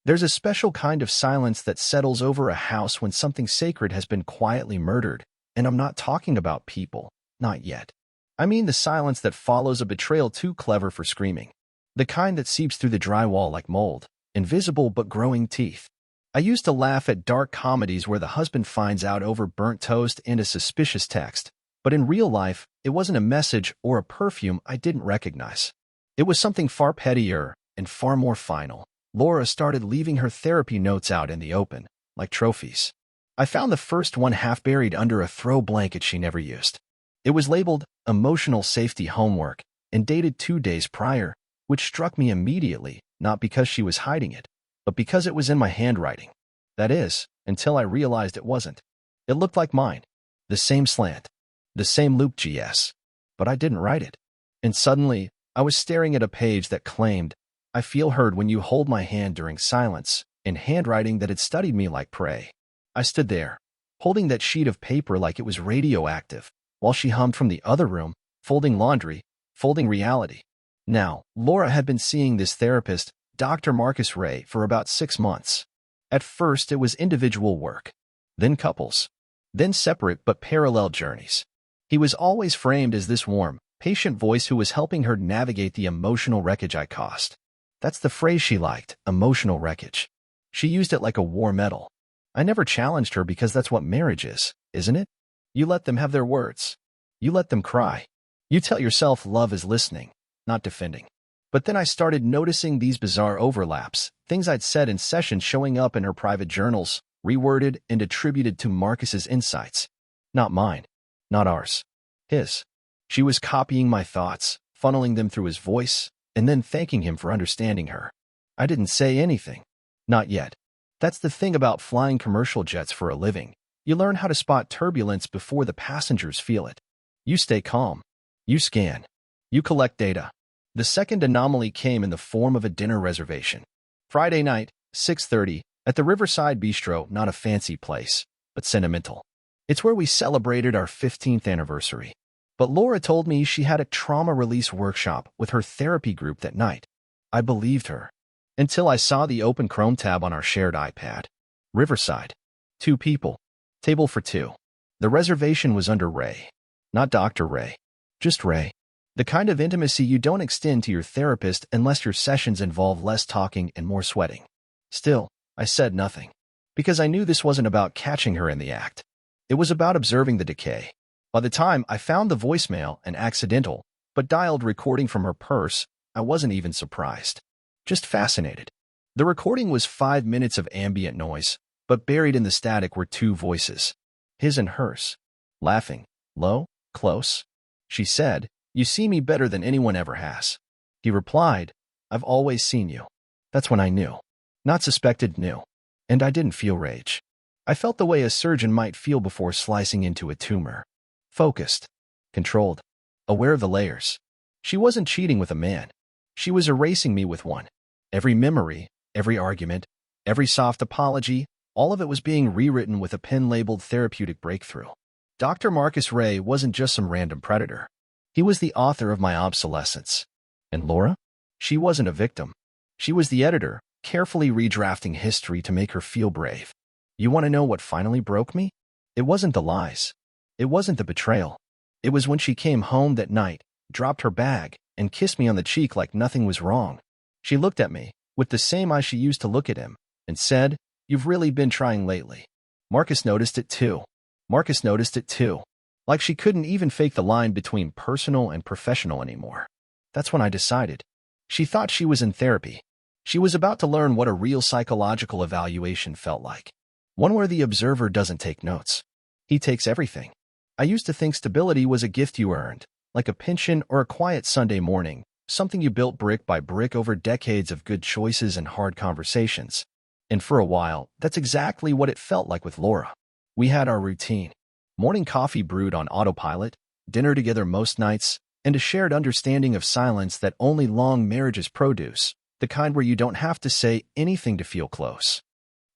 There's a special kind of silence that settles over a house when something sacred has been quietly murdered, and I'm not talking about people, not yet. I mean the silence that follows a betrayal too clever for screaming. The kind that seeps through the drywall like mold, invisible but growing teeth. I used to laugh at dark comedies where the husband finds out over burnt toast and a suspicious text, but in real life, it wasn't a message or a perfume I didn't recognize. It was something far pettier and far more final. Laura started leaving her therapy notes out in the open, like trophies. I found the first one half buried under a throw blanket she never used. It was labeled Emotional Safety Homework and dated 2 days prior, which struck me immediately, not because she was hiding it, but because it was in my handwriting. That is, until I realized it wasn't. It looked like mine. The same slant. The same loop GS. But I didn't write it. And suddenly, I was staring at a page that claimed, "I feel heard when you hold my hand during silence," in handwriting that had studied me like prey. I stood there, holding that sheet of paper like it was radioactive, while she hummed from the other room, folding laundry, folding reality. Now, Laura had been seeing this therapist, Dr. Marcus Ray, for about 6 months. At first, it was individual work, then couples, then separate but parallel journeys. He was always framed as this warm, patient voice who was helping her navigate the emotional wreckage I caused. That's the phrase she liked, emotional wreckage. She used it like a war medal. I never challenged her because that's what marriage is, isn't it? You let them have their words. You let them cry. You tell yourself love is listening, not defending. But then I started noticing these bizarre overlaps, things I'd said in sessions showing up in her private journals, reworded and attributed to Marcus's insights. Not mine. Not ours. His. She was copying my thoughts, funneling them through his voice, and then thanking him for understanding her. I didn't say anything. Not yet. That's the thing about flying commercial jets for a living. You learn how to spot turbulence before the passengers feel it. You stay calm. You scan. You collect data. The second anomaly came in the form of a dinner reservation. Friday night, 6:30, at the Riverside Bistro, not a fancy place, but sentimental. It's where we celebrated our 15th anniversary. But Laura told me she had a trauma release workshop with her therapy group that night. I believed her. Until I saw the open Chrome tab on our shared iPad. Riverside. 2 people. Table for 2. The reservation was under Ray. Not Dr. Ray. Just Ray. The kind of intimacy you don't extend to your therapist unless your sessions involve less talking and more sweating. Still, I said nothing. Because I knew this wasn't about catching her in the act. It was about observing the decay. By the time I found the voicemail, an accidental, but dialed recording from her purse, I wasn't even surprised. Just fascinated. The recording was 5 minutes of ambient noise, but buried in the static were 2 voices. His and hers. Laughing. Low. Close. She said, "You see me better than anyone ever has." He replied, "I've always seen you." That's when I knew. Not suspected, knew. And I didn't feel rage. I felt the way a surgeon might feel before slicing into a tumor. Focused. Controlled. Aware of the layers. She wasn't cheating with a man. She was erasing me with one. Every memory, every argument, every soft apology, all of it was being rewritten with a pen-labeled therapeutic breakthrough. Dr. Marcus Ray wasn't just some random predator. He was the author of my obsolescence. And Laura? She wasn't a victim. She was the editor, carefully redrafting history to make her feel brave. You want to know what finally broke me? It wasn't the lies. It wasn't the betrayal. It was when she came home that night, dropped her bag, and kissed me on the cheek like nothing was wrong. She looked at me, with the same eyes she used to look at him, and said, "You've really been trying lately." Marcus noticed it too. Marcus noticed it too. Like she couldn't even fake the line between personal and professional anymore. That's when I decided. She thought she was in therapy. She was about to learn what a real psychological evaluation felt like. One where the observer doesn't take notes. He takes everything. I used to think stability was a gift you earned, like a pension or a quiet Sunday morning, something you built brick by brick over decades of good choices and hard conversations. And for a while, that's exactly what it felt like with Laura. We had our routine. Morning coffee brewed on autopilot, dinner together most nights, and a shared understanding of silence that only long marriages produce, the kind where you don't have to say anything to feel close.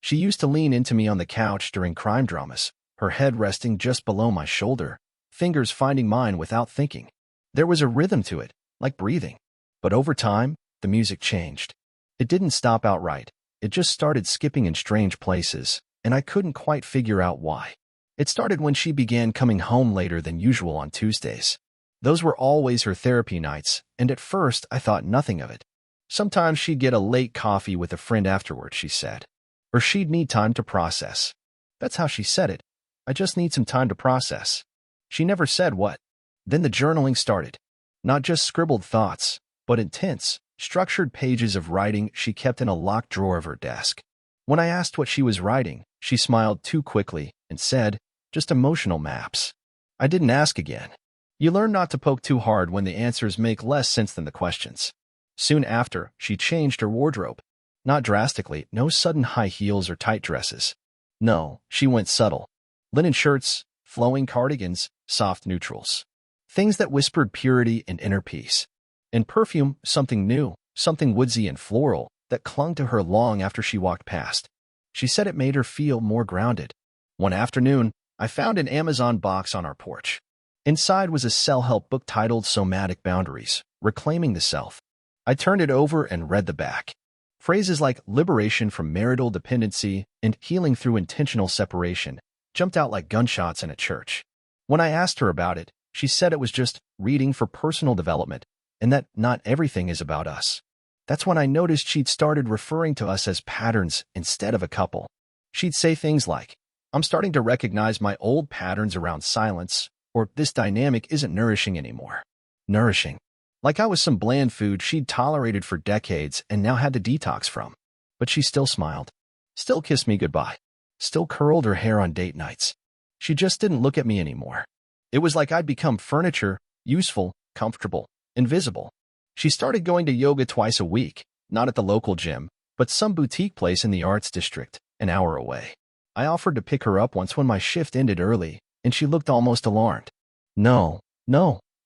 She used to lean into me on the couch during crime dramas, her head resting just below my shoulder, fingers finding mine without thinking. There was a rhythm to it, like breathing. But over time, the music changed. It didn't stop outright, It just started skipping in strange places, and I couldn't quite figure out why. It started when she began coming home later than usual on Tuesdays. Those were always her therapy nights, and at first I thought nothing of it. Sometimes she'd get a late coffee with a friend afterward, she said. Or she'd need time to process. That's how she said it. I just need some time to process. She never said what. Then the journaling started. Not just scribbled thoughts, but intense, structured pages of writing she kept in a locked drawer of her desk. When I asked what she was writing, she smiled too quickly and said, "Just emotional maps." I didn't ask again. You learn not to poke too hard when the answers make less sense than the questions. Soon after, she changed her wardrobe. Not drastically, no sudden high heels or tight dresses. No, she went subtle. Linen shirts, flowing cardigans, soft neutrals. Things that whispered purity and inner peace. And perfume, something new, something woodsy and floral, that clung to her long after she walked past. She said it made her feel more grounded. One afternoon, I found an Amazon box on our porch. Inside was a self-help book titled Somatic Boundaries, Reclaiming the Self. I turned it over and read the back. Phrases like liberation from marital dependency and healing through intentional separation jumped out like gunshots in a church. When I asked her about it, she said it was just reading for personal development and that not everything is about us. That's when I noticed she'd started referring to us as patterns instead of a couple. She'd say things like, "I'm starting to recognize my old patterns around silence," or "this dynamic isn't nourishing anymore." Nourishing. Like I was some bland food she'd tolerated for decades and now had to detox from. But she still smiled. Still kissed me goodbye. Still curled her hair on date nights. She just didn't look at me anymore. It was like I'd become furniture, useful, comfortable, invisible. She started going to yoga twice a week, not at the local gym, but some boutique place in the arts district, an hour away. I offered to pick her up once when my shift ended early, and she looked almost alarmed. No,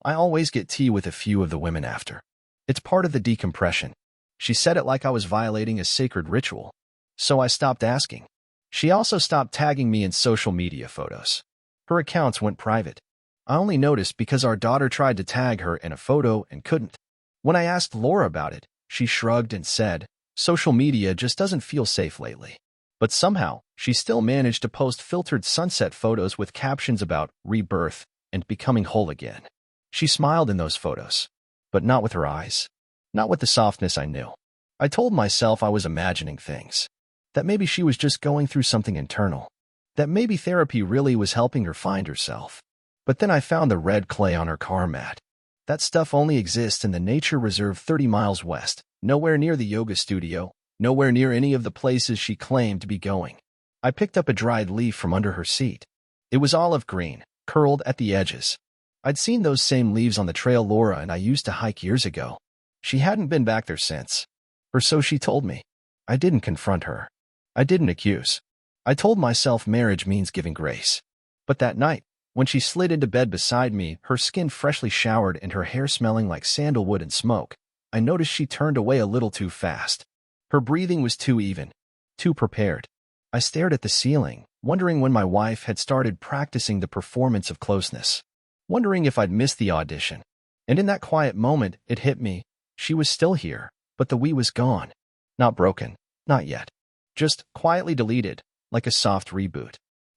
I always get tea with a few of the women after. It's part of the decompression. She said it like I was violating a sacred ritual. So I stopped asking. She also stopped tagging me in social media photos. Her accounts went private. I only noticed because our daughter tried to tag her in a photo and couldn't. When I asked Laura about it, she shrugged and said, "Social media just doesn't feel safe lately." But somehow, she still managed to post filtered sunset photos with captions about rebirth and becoming whole again. She smiled in those photos, but not with her eyes, not with the softness I knew. I told myself I was imagining things, that maybe she was just going through something internal, that maybe therapy really was helping her find herself. But then I found the red clay on her car mat. That stuff only exists in the nature reserve 30 miles west, nowhere near the yoga studio, nowhere near any of the places she claimed to be going. I picked up a dried leaf from under her seat. It was olive green, curled at the edges. I'd seen those same leaves on the trail Laura and I used to hike years ago. She hadn't been back there since. Or so she told me. I didn't confront her. I didn't accuse. I told myself marriage means giving grace. But that night, when she slid into bed beside me, her skin freshly showered and her hair smelling like sandalwood and smoke, I noticed she turned away a little too fast. Her breathing was too even, too prepared. I stared at the ceiling, wondering when my wife had started practicing the performance of closeness. Wondering if I'd missed the audition. And in that quiet moment, it hit me. She was still here, but the we was gone. Not broken. Not yet. Just quietly deleted, like a soft reboot.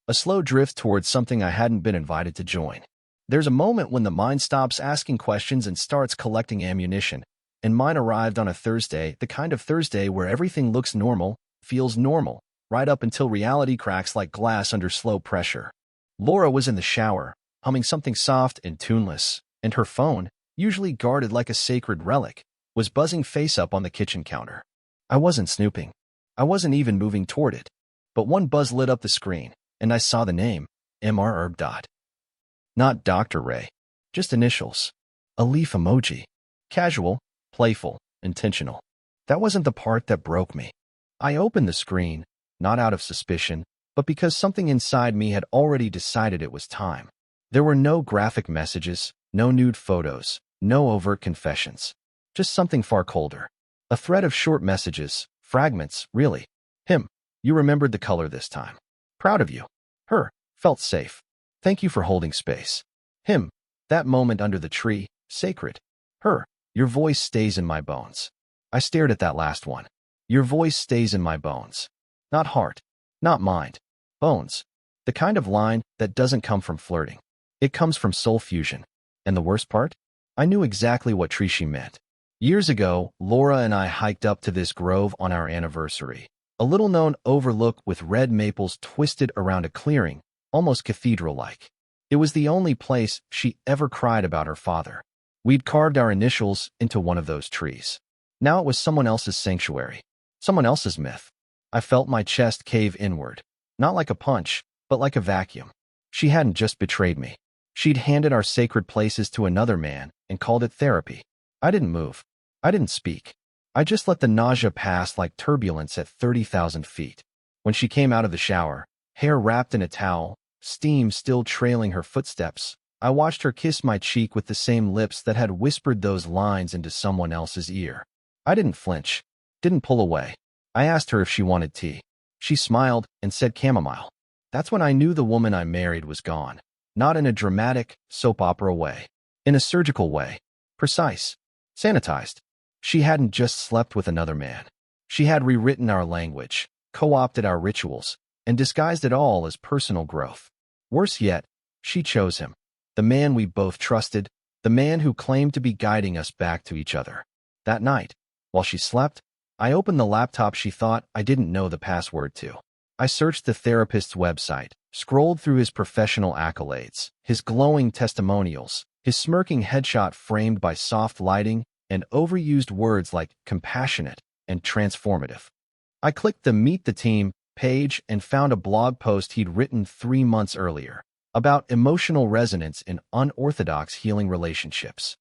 A slow drift towards something I hadn't been invited to join. There's a moment when the mind stops asking questions and starts collecting ammunition. And mine arrived on a Thursday, the kind of Thursday where everything looks normal, feels normal, right up until reality cracks like glass under slow pressure. Laura was in the shower, humming something soft and tuneless, and her phone, usually guarded like a sacred relic, was buzzing face up on the kitchen counter. I wasn't snooping. I wasn't even moving toward it. But one buzz lit up the screen, and I saw the name, Mr. Herb. Not Dr. Ray. Just initials. A leaf emoji. Casual, playful, intentional. That wasn't the part that broke me. I opened the screen, not out of suspicion, but because something inside me had already decided it was time. There were no graphic messages, no nude photos, no overt confessions. Just something far colder. A thread of short messages, fragments, really. Him. You remembered the color this time. Proud of you. Her. Felt safe. Thank you for holding space. Him. That moment under the tree. Sacred. Her. Your voice stays in my bones. I stared at that last one. Your voice stays in my bones. Not heart. Not mind. Bones. The kind of line that doesn't come from flirting. It comes from soul fusion. And the worst part? I knew exactly what tree she meant. Years ago, Laura and I hiked up to this grove on our anniversary. A little-known overlook with red maples twisted around a clearing, almost cathedral-like. It was the only place she ever cried about her father. We'd carved our initials into one of those trees. Now it was someone else's sanctuary. Someone else's myth. I felt my chest cave inward. Not like a punch, but like a vacuum. She hadn't just betrayed me. She'd handed our sacred places to another man and called it therapy. I didn't move. I didn't speak. I just let the nausea pass like turbulence at 30,000 feet. When she came out of the shower, hair wrapped in a towel, steam still trailing her footsteps, I watched her kiss my cheek with the same lips that had whispered those lines into someone else's ear. I didn't flinch. Didn't pull away. I asked her if she wanted tea. She smiled and said chamomile. That's when I knew the woman I married was gone. Not in a dramatic, soap opera way. In a surgical way. Precise. Sanitized. She hadn't just slept with another man. She had rewritten our language, co-opted our rituals, and disguised it all as personal growth. Worse yet, she chose him. The man we both trusted, the man who claimed to be guiding us back to each other. That night, while she slept, I opened the laptop she thought I didn't know the password to. I searched the therapist's website, scrolled through his professional accolades, his glowing testimonials, his smirking headshot framed by soft lighting, and overused words like compassionate and transformative. I clicked the Meet the Team page and found a blog post he'd written 3 months earlier about emotional resonance in unorthodox healing relationships.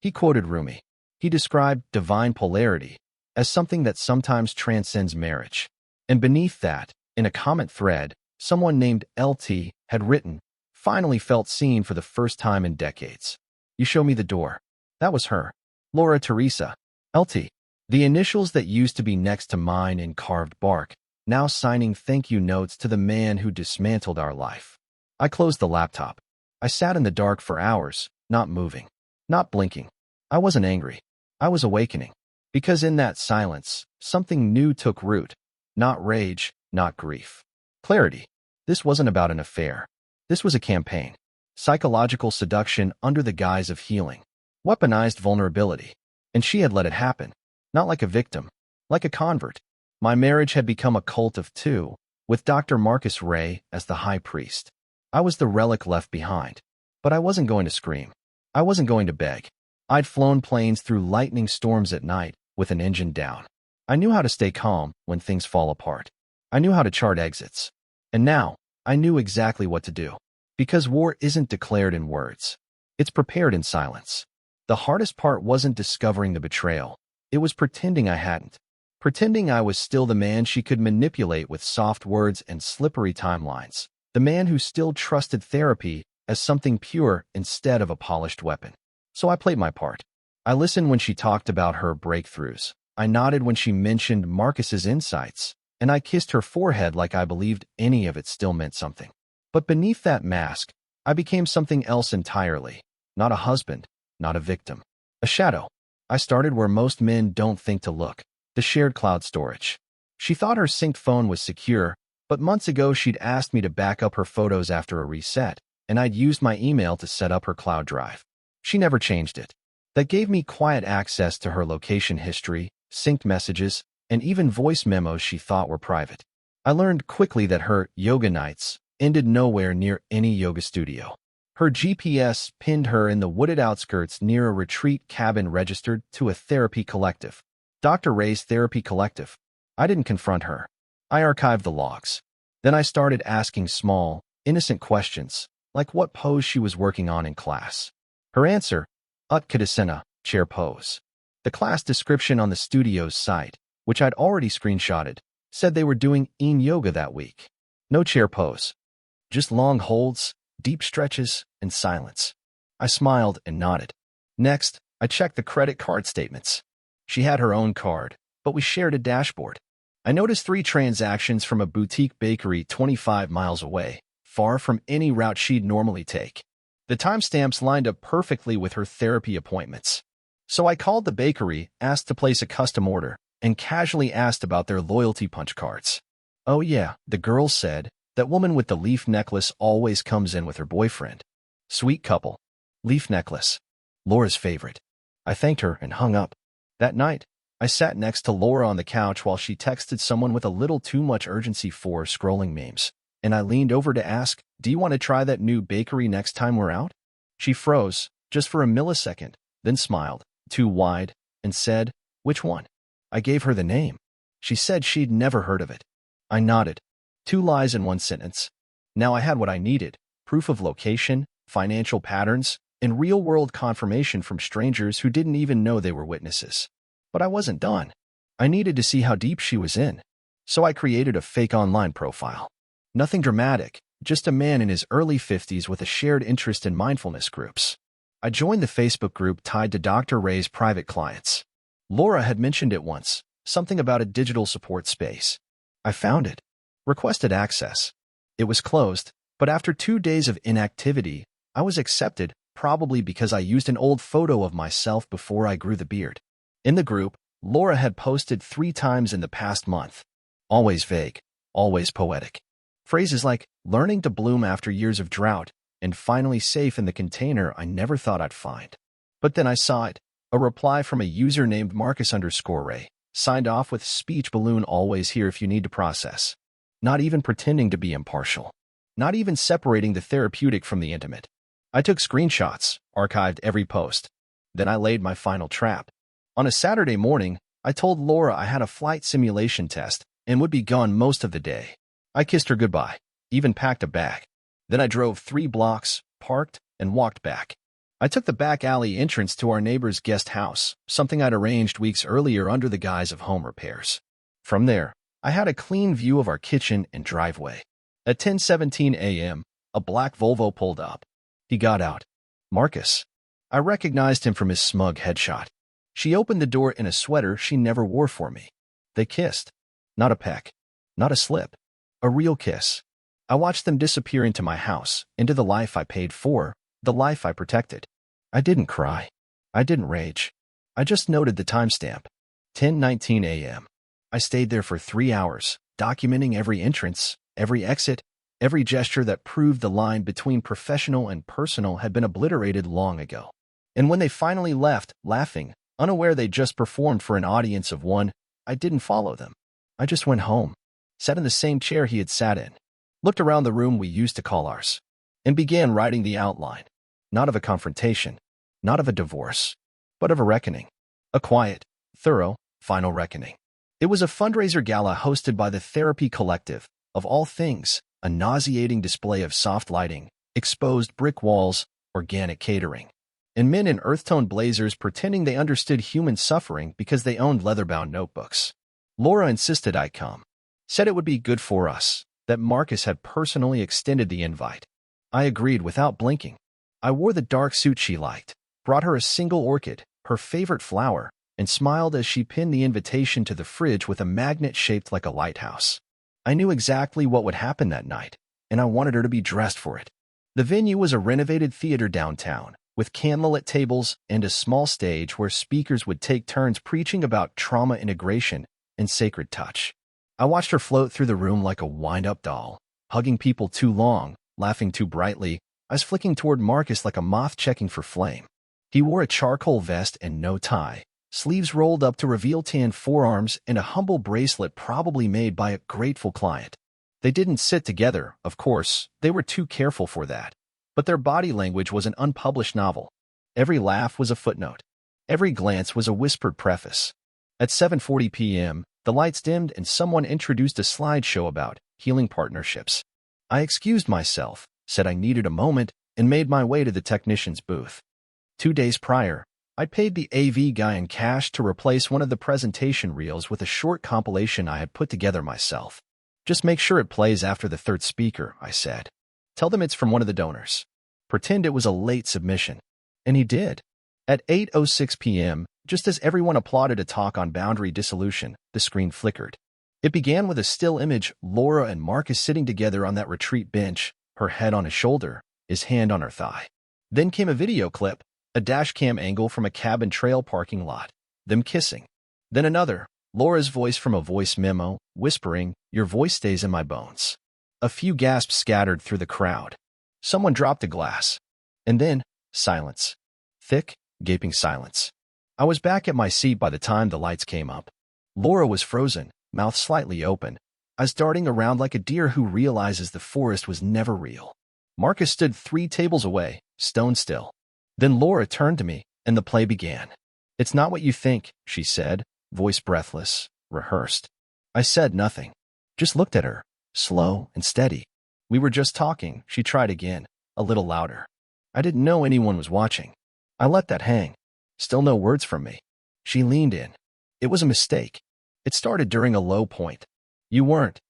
He quoted Rumi. He described divine polarity as something that sometimes transcends marriage. And beneath that, in a comment thread, someone named LT had written, "Finally felt seen for the first time in decades. You show me the door." That was her. Laura Teresa. LT. The initials that used to be next to mine in carved bark, now signing thank you notes to the man who dismantled our life. I closed the laptop. I sat in the dark for hours, not moving, not blinking. I wasn't angry. I was awakening. Because in that silence, something new took root. Not rage, not grief. Clarity. This wasn't about an affair. This was a campaign. Psychological seduction under the guise of healing. Weaponized vulnerability. And she had let it happen. Not like a victim. Like a convert. My marriage had become a cult of two, with Dr. Marcus Ray as the high priest. I was the relic left behind. But I wasn't going to scream. I wasn't going to beg. I'd flown planes through lightning storms at night with an engine down. I knew how to stay calm when things fall apart. I knew how to chart exits. And now, I knew exactly what to do. Because war isn't declared in words. It's prepared in silence. The hardest part wasn't discovering the betrayal. It was pretending I hadn't. Pretending I was still the man she could manipulate with soft words and slippery timelines. The man who still trusted therapy as something pure instead of a polished weapon. So I played my part. I listened when she talked about her breakthroughs. I nodded when she mentioned Marcus's insights, and I kissed her forehead like I believed any of it still meant something. But beneath that mask, I became something else entirely. Not a husband, not a victim. A shadow. I started where most men don't think to look. The shared cloud storage. She thought her synced phone was secure, but months ago she'd asked me to back up her photos after a reset, and I'd used my email to set up her cloud drive. She never changed it. That gave me quiet access to her location history, synced messages, and even voice memos she thought were private. I learned quickly that her yoga nights ended nowhere near any yoga studio. Her GPS pinned her in the wooded outskirts near a retreat cabin registered to a therapy collective. Dr. Ray's Therapy Collective. I didn't confront her. I archived the logs. Then I started asking small, innocent questions, like what pose she was working on in class. Her answer, Utkatasana, chair pose. The class description on the studio's site, which I'd already screenshotted, said they were doing yin yoga that week. No chair pose. Just long holds, deep stretches, and silence. I smiled and nodded. Next, I checked the credit card statements. She had her own card, but we shared a dashboard. I noticed 3 transactions from a boutique bakery 25 miles away, far from any route she'd normally take. The timestamps lined up perfectly with her therapy appointments. So I called the bakery, asked to place a custom order, and casually asked about their loyalty punch cards. Oh yeah, the girl said, that woman with the leaf necklace always comes in with her boyfriend. Sweet couple. Leaf necklace. Laura's favorite. I thanked her and hung up. That night, I sat next to Laura on the couch while she texted someone with a little too much urgency for scrolling memes, and I leaned over to ask, "Do you want to try that new bakery next time we're out?" She froze, just for a millisecond, then smiled, too wide, and said, "Which one?" I gave her the name. She said she'd never heard of it. I nodded. 2 lies in 1 sentence. Now I had what I needed: proof of location, financial patterns, and real-world confirmation from strangers who didn't even know they were witnesses. But I wasn't done. I needed to see how deep she was in. So I created a fake online profile. Nothing dramatic, just a man in his early 50s with a shared interest in mindfulness groups. I joined the Facebook group tied to Dr. Ray's private clients. Laura had mentioned it once, something about a digital support space. I found it. Requested access. It was closed, but after 2 days of inactivity, I was accepted, probably because I used an old photo of myself before I grew the beard. In the group, Laura had posted 3 times in the past month. Always vague, always poetic. Phrases like, learning to bloom after years of drought, and finally safe in the container I never thought I'd find. But then I saw it, a reply from a user named Marcus_Ray, signed off with speech balloon always here if you need to process. Not even pretending to be impartial. Not even separating the therapeutic from the intimate. I took screenshots, archived every post. Then I laid my final trap. On a Saturday morning, I told Laura I had a flight simulation test and would be gone most of the day. I kissed her goodbye, even packed a bag. Then I drove 3 blocks, parked, and walked back. I took the back alley entrance to our neighbor's guest house, something I'd arranged weeks earlier under the guise of home repairs. From there, I had a clean view of our kitchen and driveway. At 10:17 a.m., a black Volvo pulled up. He got out. Marcus. I recognized him from his smug headshot. She opened the door in a sweater she never wore for me. They kissed. Not a peck. Not a slip. A real kiss. I watched them disappear into my house, into the life I paid for, the life I protected. I didn't cry. I didn't rage. I just noted the timestamp. 10:19 a.m. I stayed there for 3 hours, documenting every entrance, every exit, every gesture that proved the line between professional and personal had been obliterated long ago. And when they finally left, laughing, unaware they just performed for an audience of 1, I didn't follow them. I just went home, sat in the same chair he had sat in, looked around the room we used to call ours, and began writing the outline, not of a confrontation, not of a divorce, but of a reckoning. A quiet, thorough, final reckoning. It was a fundraiser gala hosted by the Therapy Collective, of all things, a nauseating display of soft lighting, exposed brick walls, organic catering, and men in earth-toned blazers pretending they understood human suffering because they owned leather-bound notebooks. Laura insisted I come, said it would be good for us, that Marcus had personally extended the invite. I agreed without blinking. I wore the dark suit she liked, brought her a single orchid, her favorite flower, and smiled as she pinned the invitation to the fridge with a magnet shaped like a lighthouse. I knew exactly what would happen that night, and I wanted her to be dressed for it. The venue was a renovated theater downtown, with candlelit tables and a small stage where speakers would take turns preaching about trauma integration and sacred touch. I watched her float through the room like a wind-up doll, hugging people too long, laughing too brightly, eyes flicking toward Marcus like a moth checking for flame. He wore a charcoal vest and no tie, sleeves rolled up to reveal tan forearms and a humble bracelet probably made by a grateful client. They didn't sit together, of course, they were too careful for that. But their body language was an unpublished novel. Every laugh was a footnote. Every glance was a whispered preface. At 7:40 p.m., the lights dimmed and someone introduced a slideshow about healing partnerships. I excused myself, said I needed a moment, and made my way to the technician's booth. 2 days prior, I paid the AV guy in cash to replace one of the presentation reels with a short compilation I had put together myself. Just make sure it plays after the 3rd speaker, I said. Tell them it's from one of the donors. Pretend it was a late submission. And he did. At 8:06 p.m., just as everyone applauded a talk on boundary dissolution, the screen flickered. It began with a still image, Laura and Marcus sitting together on that retreat bench, her head on his shoulder, his hand on her thigh. Then came a video clip, a dashcam angle from a cabin trail parking lot, them kissing. Then another, Laura's voice from a voice memo, whispering, "Your voice stays in my bones." A few gasps scattered through the crowd. Someone dropped a glass. And then, silence. Thick, gaping silence. I was back at my seat by the time the lights came up. Laura was frozen, mouth slightly open, eyes darting around like a deer who realizes the forest was never real. Marcus stood 3 tables away, stone still. Then Laura turned to me, and the play began. "It's not what you think," she said, voice breathless, rehearsed. I said nothing. Just looked at her, slow and steady. "We were just talking," she tried again, a little louder. I didn't know anyone was watching. I let that hang. Still no words from me. She leaned in. "It was a mistake. It started during a low point. You weren't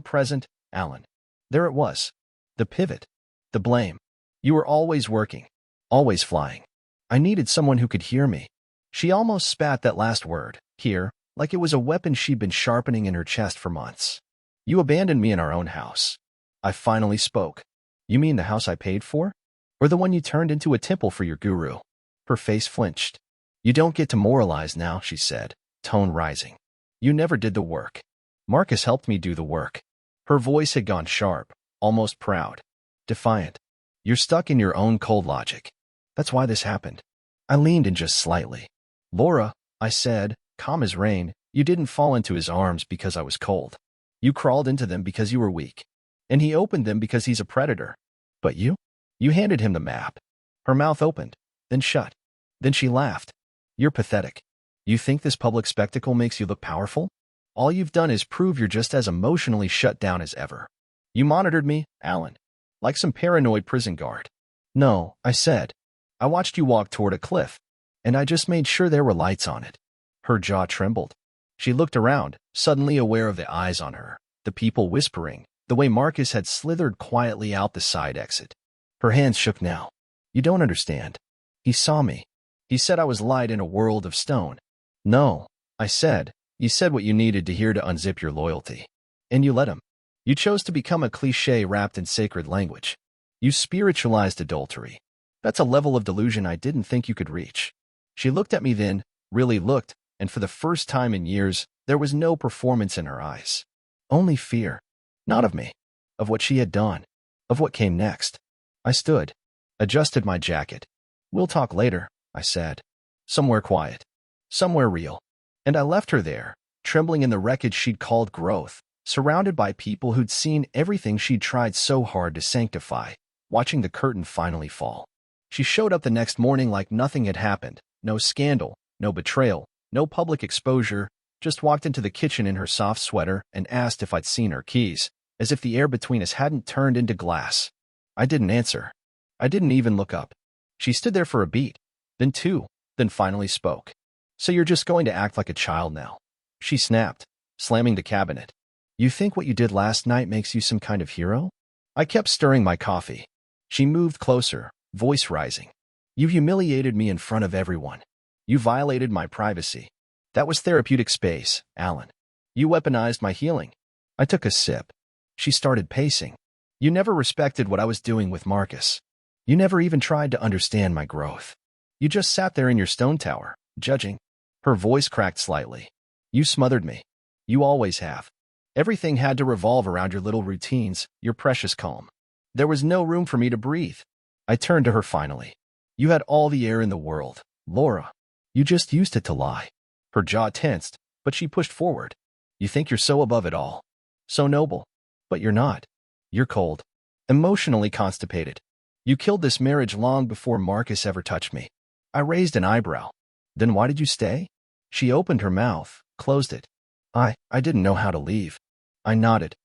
present, Alan." There it was. The pivot. The blame. "You were always working. Always flying." I needed someone who could hear me. She almost spat that last word, "here," like it was a weapon she'd been sharpening in her chest for months. "You abandoned me in our own house." I finally spoke. "You mean the house I paid for? Or the one you turned into a temple for your guru?" Her face flinched. "You don't get to moralize now," she said, tone rising. "You never did the work. Marcus helped me do the work." Her voice had gone sharp, almost proud, defiant. "You're stuck in your own cold logic. That's why this happened." I leaned in just slightly. "Laura," I said, calm as rain, "you didn't fall into his arms because I was cold. You crawled into them because you were weak. And he opened them because he's a predator. But you? You handed him the map." Her mouth opened, then shut. Then she laughed. "You're pathetic. You think this public spectacle makes you look powerful? All you've done is prove you're just as emotionally shut down as ever. You monitored me, Alan, like some paranoid prison guard." "No," I said. "I watched you walk toward a cliff, and I just made sure there were lights on it." Her jaw trembled. She looked around, suddenly aware of the eyes on her, the people whispering, the way Marcus had slithered quietly out the side exit. Her hands shook now. "You don't understand. He saw me. He said I was light in a world of stone." "No," I said. "You said what you needed to hear to unzip your loyalty. And you let him. You chose to become a cliché wrapped in sacred language. You spiritualized adultery. That's a level of delusion I didn't think you could reach." She looked at me then, really looked, and for the first time in years, there was no performance in her eyes. Only fear. Not of me. Of what she had done. Of what came next. I stood. Adjusted my jacket. "We'll talk later," I said. "Somewhere quiet. Somewhere real." And I left her there, trembling in the wreckage she'd called growth, surrounded by people who'd seen everything she'd tried so hard to sanctify, watching the curtain finally fall. She showed up the next morning like nothing had happened. No scandal, no betrayal, no public exposure, just walked into the kitchen in her soft sweater and asked if I'd seen her keys, as if the air between us hadn't turned into glass. I didn't answer. I didn't even look up. She stood there for a beat, then 2, then finally spoke. "So you're just going to act like a child now?" She snapped, slamming the cabinet. "You think what you did last night makes you some kind of hero?" I kept stirring my coffee. She moved closer, voice rising. "You humiliated me in front of everyone. You violated my privacy. That was therapeutic space, Alan. You weaponized my healing." I took a sip. She started pacing. "You never respected what I was doing with Marcus. You never even tried to understand my growth. You just sat there in your stone tower, judging." Her voice cracked slightly. "You smothered me. You always have. Everything had to revolve around your little routines, your precious calm. There was no room for me to breathe." I turned to her finally. "You had all the air in the world, Laura. You just used it to lie." Her jaw tensed, but she pushed forward. "You think you're so above it all. So noble. But you're not. You're cold. Emotionally constipated. You killed this marriage long before Marcus ever touched me." I raised an eyebrow. "Then why did you stay?" She opened her mouth, closed it. I didn't know how to leave." I nodded.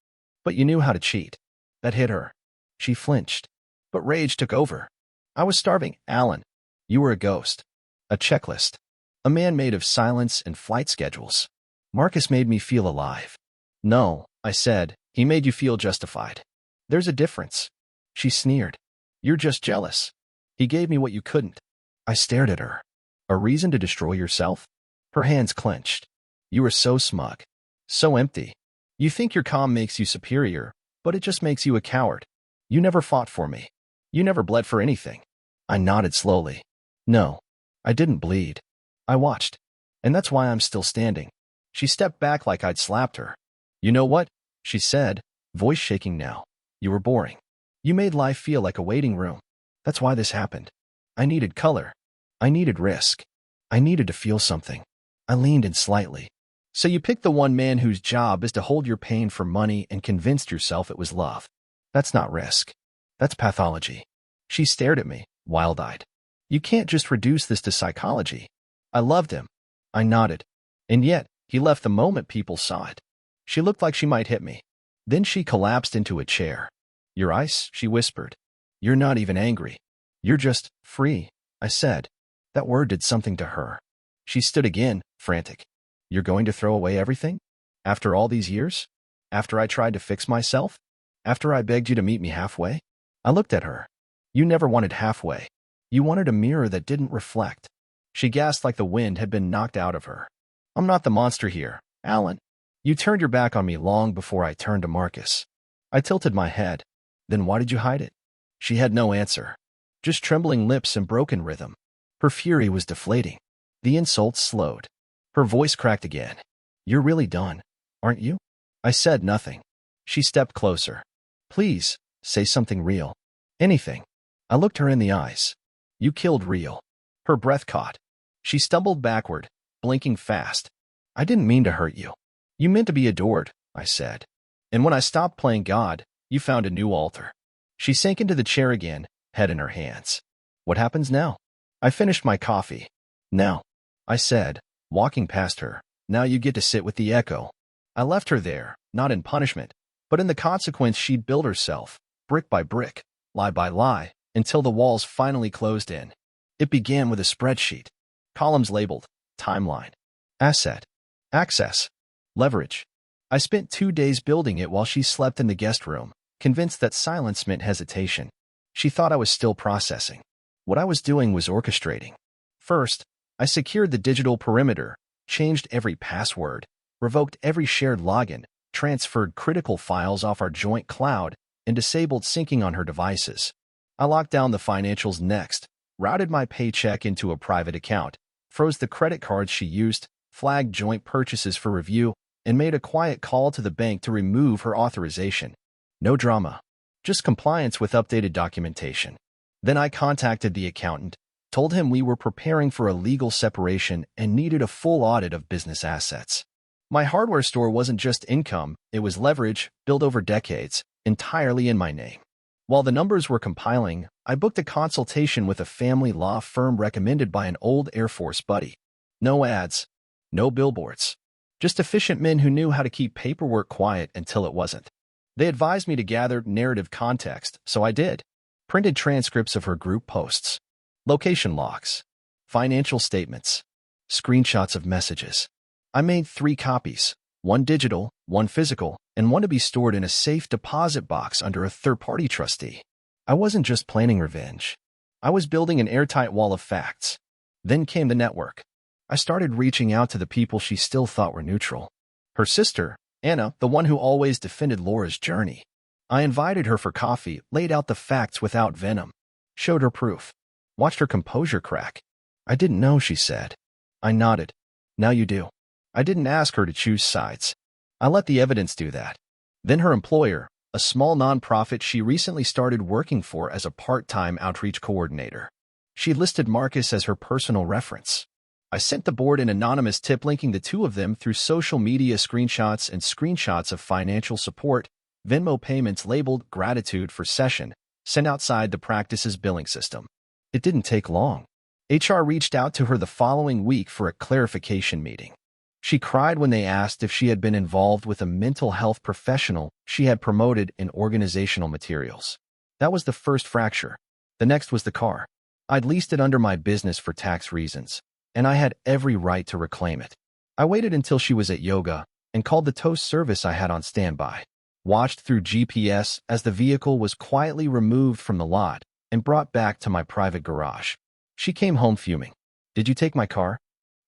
"But you knew how to cheat." That hit her. She flinched. But rage took over. "I was starving, Alan. You were a ghost. A checklist. A man made of silence and flight schedules. Marcus made me feel alive." "No," I said. "He made you feel justified. There's a difference." She sneered. "You're just jealous. He gave me what you couldn't." I stared at her. "A reason to destroy yourself?" Her hands clenched. "You are so smug. So empty. You think your calm makes you superior, but it just makes you a coward. You never fought for me. You never bled for anything." I nodded slowly. "No, I didn't bleed. I watched. And that's why I'm still standing. She stepped back like I'd slapped her. "You know what?" she said, voice shaking now. "You were boring. You made life feel like a waiting room. That's why this happened. I needed color. I needed risk. I needed to feel something." I leaned in slightly. "So you picked the one man whose job is to hold your pain for money and convinced yourself it was love. That's not risk. That's pathology." She stared at me, wild-eyed. "You can't just reduce this to psychology." "I loved him." I nodded. "And yet, he left the moment people saw it." She looked like she might hit me. Then she collapsed into a chair. "You're ice," she whispered. "You're not even angry. You're just free," I said. That word did something to her. She stood again, frantic. "You're going to throw away everything? After all these years? After I tried to fix myself? After I begged you to meet me halfway?" I looked at her. "You never wanted halfway. You wanted a mirror that didn't reflect." She gasped like the wind had been knocked out of her. "I'm not the monster here, Alan. You turned your back on me long before I turned to Marcus." I tilted my head. "Then why did you hide it?" She had no answer. Just trembling lips and broken rhythm. Her fury was deflating. The insults slowed. Her voice cracked again. "You're really done, aren't you?" I said nothing. She stepped closer. "Please, say something real. Anything." I looked her in the eyes. "You killed real." Her breath caught. She stumbled backward, blinking fast. "I didn't mean to hurt you. You meant to be adored," I said. "And when I stopped playing God, you found a new altar." She sank into the chair again, head in her hands. "What happens now?" I finished my coffee. "Now," I said, walking past her, "now you get to sit with the echo." I left her there, not in punishment, but in the consequence she'd built herself, brick by brick, lie by lie, until the walls finally closed in. It began with a spreadsheet. Columns labeled timeline, asset, access, leverage. I spent 2 days building it while she slept in the guest room, convinced that silence meant hesitation. She thought I was still processing. What I was doing was orchestrating. First, I secured the digital perimeter, changed every password, revoked every shared login, transferred critical files off our joint cloud, and disabled syncing on her devices. I locked down the financials next, routed my paycheck into a private account, froze the credit cards she used, flagged joint purchases for review, and made a quiet call to the bank to remove her authorization. No drama, just compliance with updated documentation. Then I contacted the accountant, told him we were preparing for a legal separation and needed a full audit of business assets. My hardware store wasn't just income, it was leverage, built over decades, entirely in my name. While the numbers were compiling, I booked a consultation with a family law firm recommended by an old Air Force buddy. No ads, no billboards. Just efficient men who knew how to keep paperwork quiet until it wasn't. They advised me to gather narrative context, so I did. Printed transcripts of her group posts, location logs, financial statements, screenshots of messages. I made 3 copies, one digital, one physical, and one to be stored in a safe deposit box under a third-party trustee. I wasn't just planning revenge. I was building an airtight wall of facts. Then came the network. I started reaching out to the people she still thought were neutral. Her sister, Anna, the one who always defended Laura's journey. I invited her for coffee, laid out the facts without venom, showed her proof, watched her composure crack. "I didn't know," she said. I nodded. "Now you do." I didn't ask her to choose sides. I let the evidence do that. Then her employer, a small nonprofit she recently started working for as a part-time outreach coordinator. She listed Marcus as her personal reference. I sent the board an anonymous tip linking the two of them through social media screenshots and screenshots of financial support, Venmo payments labeled gratitude for session, sent outside the practice's billing system. It didn't take long. HR reached out to her the following week for a clarification meeting. She cried when they asked if she had been involved with a mental health professional she had promoted in organizational materials. That was the first fracture. The next was the car. I'd leased it under my business for tax reasons, and I had every right to reclaim it. I waited until she was at yoga and called the tow service I had on standby. Watched through GPS as the vehicle was quietly removed from the lot and brought back to my private garage. She came home fuming. "Did you take my car?"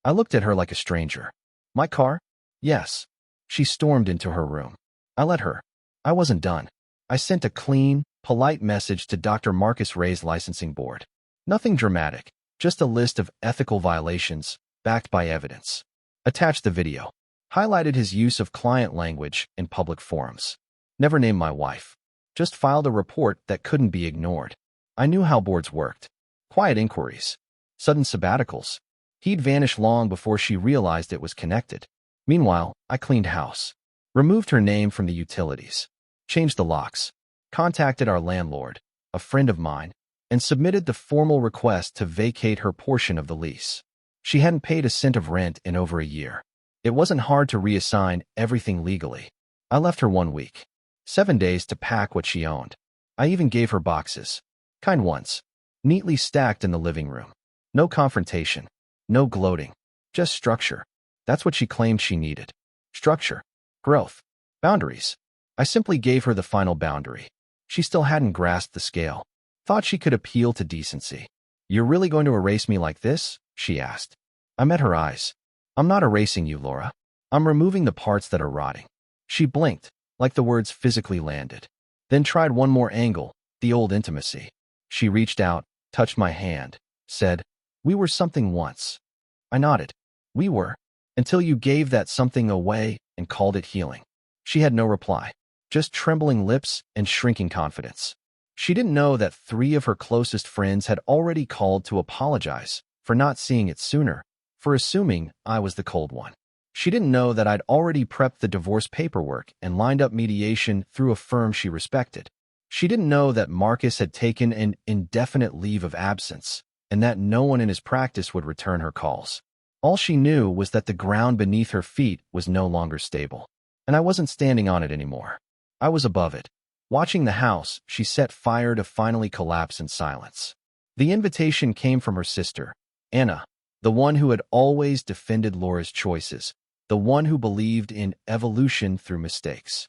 I looked at her like a stranger. "My car?" "Yes." She stormed into her room. I let her. I wasn't done. I sent a clean, polite message to Dr. Marcus Ray's licensing board. Nothing dramatic, just a list of ethical violations, backed by evidence. Attached the video. Highlighted his use of client language in public forums. Never named my wife. Just filed a report that couldn't be ignored. I knew how boards worked. Quiet inquiries. Sudden sabbaticals. He'd vanish long before she realized it was connected. Meanwhile, I cleaned house. Removed her name from the utilities. Changed the locks. Contacted our landlord, a friend of mine, and submitted the formal request to vacate her portion of the lease. She hadn't paid a cent of rent in over a year. It wasn't hard to reassign everything legally. I left her 1 week. 7 days to pack what she owned. I even gave her boxes. Kind ones. Neatly stacked in the living room. No confrontation. No gloating. Just structure. That's what she claimed she needed. Structure. Growth. Boundaries. I simply gave her the final boundary. She still hadn't grasped the scale. Thought she could appeal to decency. "You're really going to erase me like this?" she asked. I met her eyes. "I'm not erasing you, Laura. I'm removing the parts that are rotting." She blinked, like the words physically landed. Then tried one more angle, the old intimacy. She reached out, touched my hand, said, "We were something once." I nodded. "We were, until you gave that something away and called it healing." She had no reply, just trembling lips and shrinking confidence. She didn't know that 3 of her closest friends had already called to apologize for not seeing it sooner, for assuming I was the cold one. She didn't know that I'd already prepped the divorce paperwork and lined up mediation through a firm she respected. She didn't know that Marcus had taken an indefinite leave of absence and that no one in his practice would return her calls. All she knew was that the ground beneath her feet was no longer stable, and I wasn't standing on it anymore. I was above it. Watching the house, she set fire to finally collapse in silence. The invitation came from her sister, Anna, the one who had always defended Laura's choices, the one who believed in evolution through mistakes.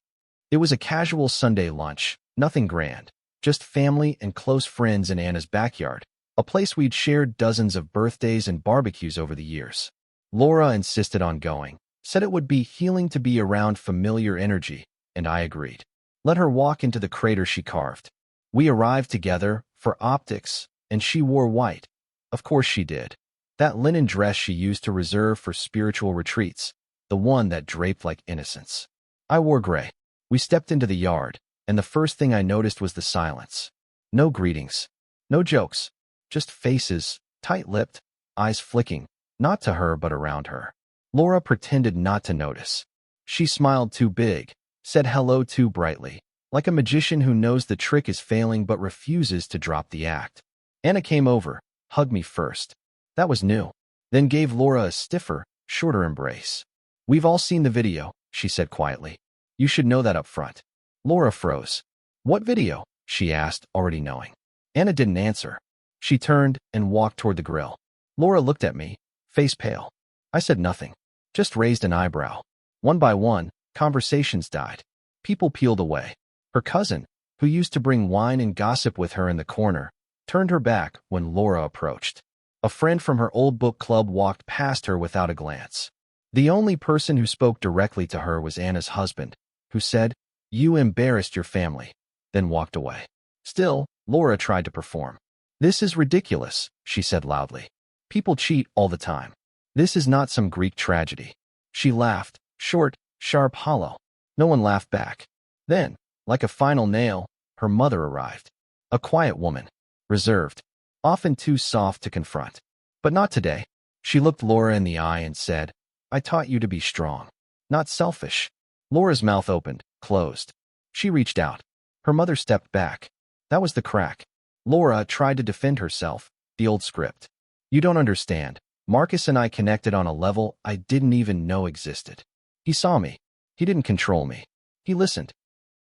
It was a casual Sunday lunch, nothing grand, just family and close friends in Anna's backyard, a place we'd shared dozens of birthdays and barbecues over the years. Laura insisted on going, said it would be healing to be around familiar energy, and I agreed. Let her walk into the crater she carved. We arrived together, for optics, and she wore white. Of course she did. That linen dress she used to reserve for spiritual retreats, the one that draped like innocence. I wore gray. We stepped into the yard, and the first thing I noticed was the silence. No greetings. No jokes. Just faces, tight-lipped, eyes flicking, not to her but around her. Laura pretended not to notice. She smiled too big, said hello too brightly, like a magician who knows the trick is failing but refuses to drop the act. Anna came over, hugged me first. That was new. Then gave Laura a stiffer, shorter embrace. "We've all seen the video," she said quietly. "You should know that up front." Laura froze. "What video?" she asked, already knowing. Anna didn't answer. She turned and walked toward the grill. Laura looked at me, face pale. I said nothing, just raised an eyebrow. One by one, conversations died. People peeled away. Her cousin, who used to bring wine and gossip with her in the corner, turned her back when Laura approached. A friend from her old book club walked past her without a glance. The only person who spoke directly to her was Anna's husband, who said, "You embarrassed your family," then walked away. Still, Laura tried to perform. "This is ridiculous," she said loudly. "People cheat all the time. This is not some Greek tragedy." She laughed, short, sharp, hollow. No one laughed back. Then, like a final nail, her mother arrived. A quiet woman, reserved, often too soft to confront. But not today. She looked Laura in the eye and said, "I taught you to be strong, not selfish." Laura's mouth opened, closed. She reached out. Her mother stepped back. That was the crack. Laura tried to defend herself, the old script. "You don't understand. Marcus and I connected on a level I didn't even know existed. He saw me. He didn't control me. He listened."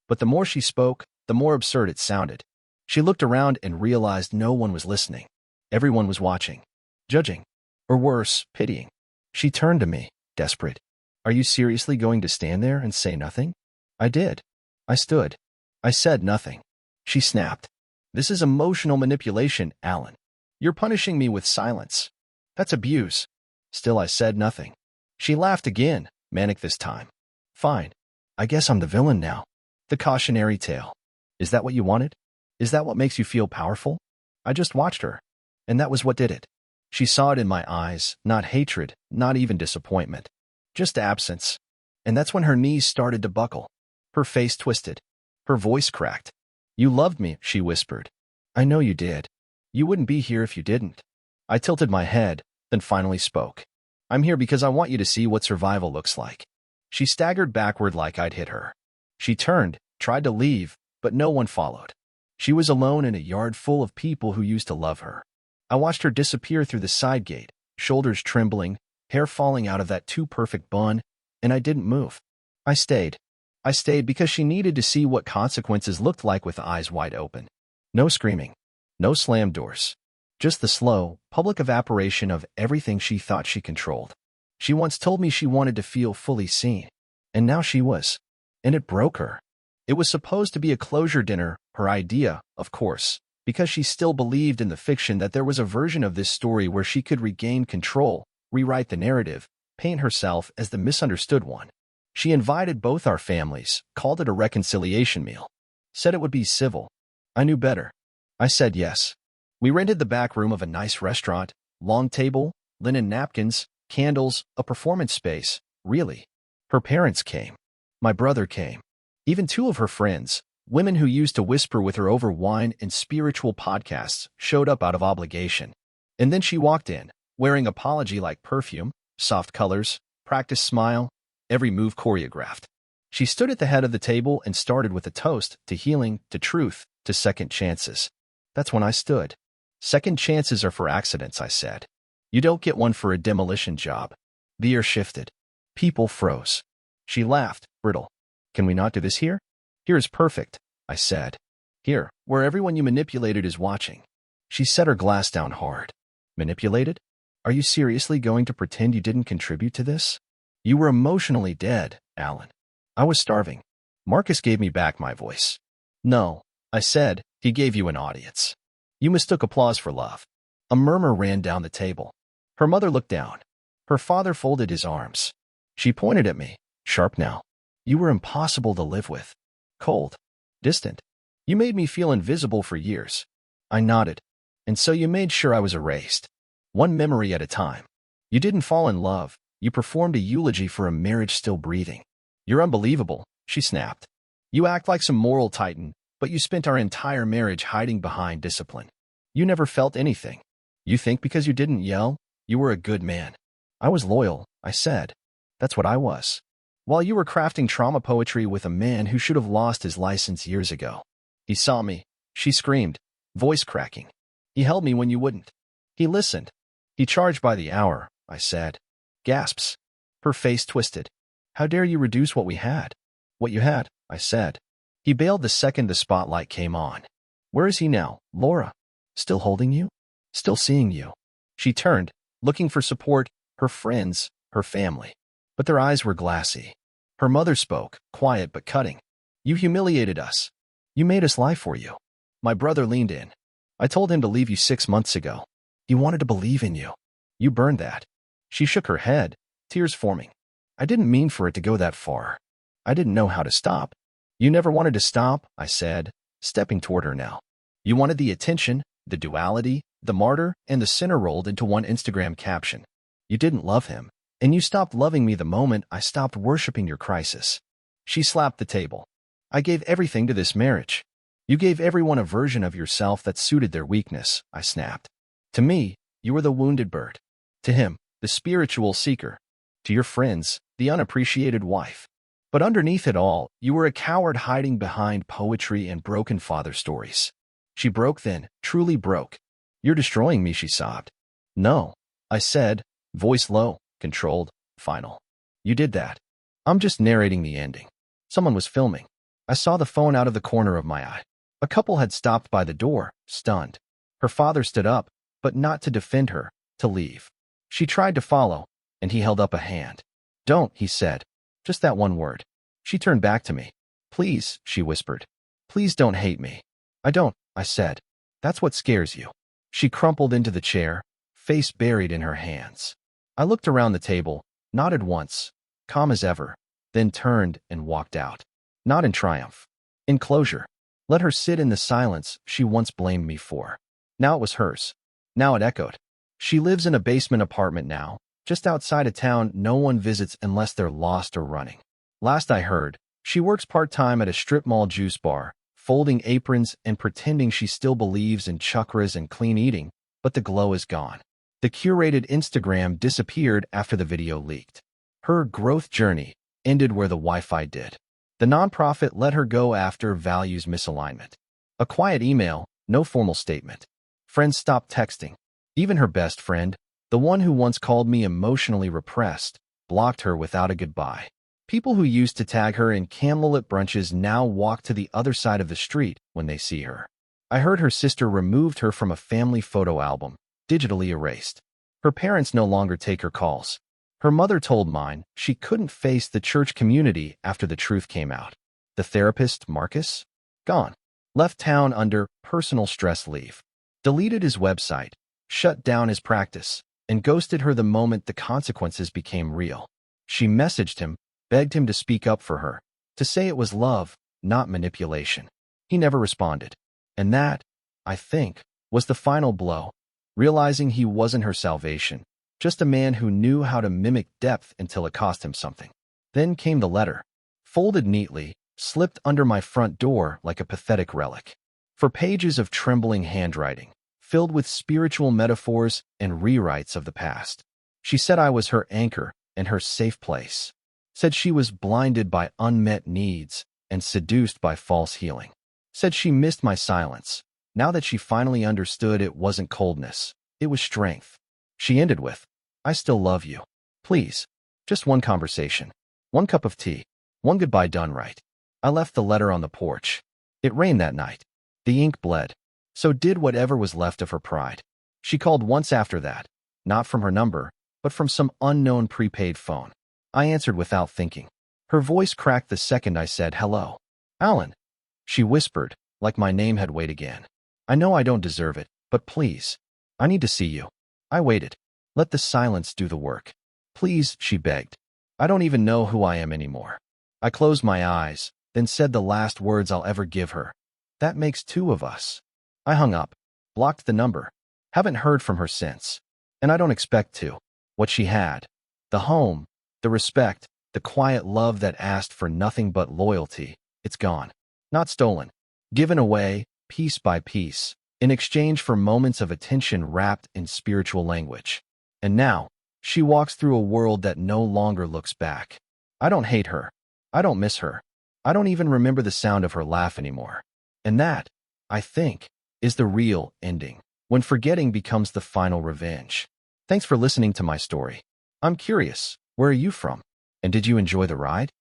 But the more she spoke, the more absurd it sounded. She looked around and realized no one was listening. Everyone was watching, judging, or worse, pitying. She turned to me, desperate. "Are you seriously going to stand there and say nothing?" I did. I stood. I said nothing. She snapped. "This is emotional manipulation, Alan. You're punishing me with silence. That's abuse." Still I said nothing. She laughed again, manic this time. "Fine. I guess I'm the villain now. The cautionary tale. Is that what you wanted? Is that what makes you feel powerful?" I just watched her, and that was what did it. She saw it in my eyes, not hatred, not even disappointment. Just absence. And that's when her knees started to buckle. Her face twisted. Her voice cracked. "You loved me," she whispered. "I know you did. You wouldn't be here if you didn't." I tilted my head, then finally spoke. "I'm here because I want you to see what survival looks like." She staggered backward like I'd hit her. She turned, tried to leave, but no one followed. She was alone in a yard full of people who used to love her. I watched her disappear through the side gate, shoulders trembling, hair falling out of that too-perfect bun, and I didn't move. I stayed. I stayed because she needed to see what consequences looked like with eyes wide open. No screaming. No slammed doors. Just the slow, public evaporation of everything she thought she controlled. She once told me she wanted to feel fully seen. And now she was. And it broke her. It was supposed to be a closure dinner, her idea, of course, because she still believed in the fiction that there was a version of this story where she could regain control, rewrite the narrative, paint herself as the misunderstood one. She invited both our families, called it a reconciliation meal, said it would be civil. I knew better. I said yes. We rented the back room of a nice restaurant, long table, linen napkins, candles, a performance space, really. Her parents came. My brother came. Even two of her friends, women who used to whisper with her over wine and spiritual podcasts, showed up out of obligation. And then she walked in, wearing apology-like perfume, soft colors, practiced smile, every move choreographed. She stood at the head of the table and started with a toast to healing, to truth, to second chances. That's when I stood. Second chances are for accidents, I said. You don't get one for a demolition job. The air shifted. People froze. She laughed, brittle. Can we not do this here? Here is perfect, I said. Here, where everyone you manipulated is watching. She set her glass down hard. Manipulated? Are you seriously going to pretend you didn't contribute to this? You were emotionally dead, Alan. I was starving. Marcus gave me back my voice. No, I said, he gave you an audience. You mistook applause for love. A murmur ran down the table. Her mother looked down. Her father folded his arms. She pointed at me, sharp now. You were impossible to live with. Cold. Distant. You made me feel invisible for years. I nodded. And so you made sure I was erased. One memory at a time. You didn't fall in love. You performed a eulogy for a marriage still breathing. You're unbelievable, she snapped. You act like some moral titan, but you spent our entire marriage hiding behind discipline. You never felt anything. You think because you didn't yell, you were a good man. I was loyal, I said. That's what I was. While you were crafting trauma poetry with a man who should have lost his license years ago. He saw me. She screamed, voice cracking. He held me when you wouldn't. He listened. He charged by the hour, I said. Gasps. Her face twisted. How dare you reduce what we had? What you had, I said. He bailed the second the spotlight came on. Where is he now, Laura? Still holding you? Still seeing you? She turned, looking for support, her friends, her family. But their eyes were glassy. Her mother spoke, quiet but cutting. You humiliated us. You made us lie for you. My brother leaned in. I told him to leave you 6 months ago. He wanted to believe in you. You burned that. She shook her head, tears forming. I didn't mean for it to go that far. I didn't know how to stop. You never wanted to stop, I said, stepping toward her now. You wanted the attention, the duality, the martyr, and the sinner rolled into one Instagram caption. You didn't love him, and you stopped loving me the moment I stopped worshiping your crisis. She slapped the table. I gave everything to this marriage. You gave everyone a version of yourself that suited their weakness, I snapped. To me, you were the wounded bird. To him, the spiritual seeker. To your friends, the unappreciated wife. But underneath it all, you were a coward hiding behind poetry and broken father stories. She broke then, truly broke. You're destroying me, she sobbed. No, I said, voice low, controlled, final. You did that. I'm just narrating the ending. Someone was filming. I saw the phone out of the corner of my eye. A couple had stopped by the door, stunned. Her father stood up, but not to defend her, to leave. She tried to follow, and he held up a hand. Don't, he said. Just that one word. She turned back to me. Please, she whispered. Please don't hate me. I don't, I said. That's what scares you. She crumpled into the chair, face buried in her hands. I looked around the table, nodded once, calm as ever, then turned and walked out. Not in triumph. In closure. Let her sit in the silence she once blamed me for. Now it was hers. Now it echoed. She lives in a basement apartment now, just outside a town no one visits unless they're lost or running. Last I heard, she works part-time at a strip mall juice bar, folding aprons and pretending she still believes in chakras and clean eating, but the glow is gone. The curated Instagram disappeared after the video leaked. Her growth journey ended where the Wi-Fi did. The nonprofit let her go after values misalignment. A quiet email, no formal statement. Friends stopped texting. Even her best friend, the one who once called me emotionally repressed, blocked her without a goodbye. People who used to tag her in candlelit brunches now walk to the other side of the street when they see her. I heard her sister removed her from a family photo album, digitally erased. Her parents no longer take her calls. Her mother told mine she couldn't face the church community after the truth came out. The therapist, Marcus? Gone. Left town under personal stress leave. Deleted his website, shut down his practice, and ghosted her the moment the consequences became real. She messaged him, begged him to speak up for her, to say it was love, not manipulation. He never responded. And that, I think, was the final blow. Realizing he wasn't her salvation, just a man who knew how to mimic depth until it cost him something. Then came the letter, folded neatly, slipped under my front door like a pathetic relic. For pages of trembling handwriting, filled with spiritual metaphors and rewrites of the past. She said I was her anchor and her safe place. Said she was blinded by unmet needs and seduced by false healing. Said she missed my silence. Now that she finally understood it wasn't coldness, it was strength. She ended with, I still love you. Please, just one conversation, one cup of tea, one goodbye done right. I left the letter on the porch. It rained that night. The ink bled. So did whatever was left of her pride. She called once after that, not from her number, but from some unknown prepaid phone. I answered without thinking. Her voice cracked the second I said hello. Alan. She whispered, like my name had weighed again. I know I don't deserve it, but please. I need to see you. I waited. Let the silence do the work. Please, she begged. I don't even know who I am anymore. I closed my eyes, then said the last words I'll ever give her. That makes two of us. I hung up, blocked the number. Haven't heard from her since. And I don't expect to. What she had. The home, the respect, the quiet love that asked for nothing but loyalty. It's gone. Not stolen. Given away, piece by piece, in exchange for moments of attention wrapped in spiritual language. And now, she walks through a world that no longer looks back. I don't hate her. I don't miss her. I don't even remember the sound of her laugh anymore. And that, I think, is the real ending, when forgetting becomes the final revenge. Thanks for listening to my story. I'm curious, where are you from? And did you enjoy the ride?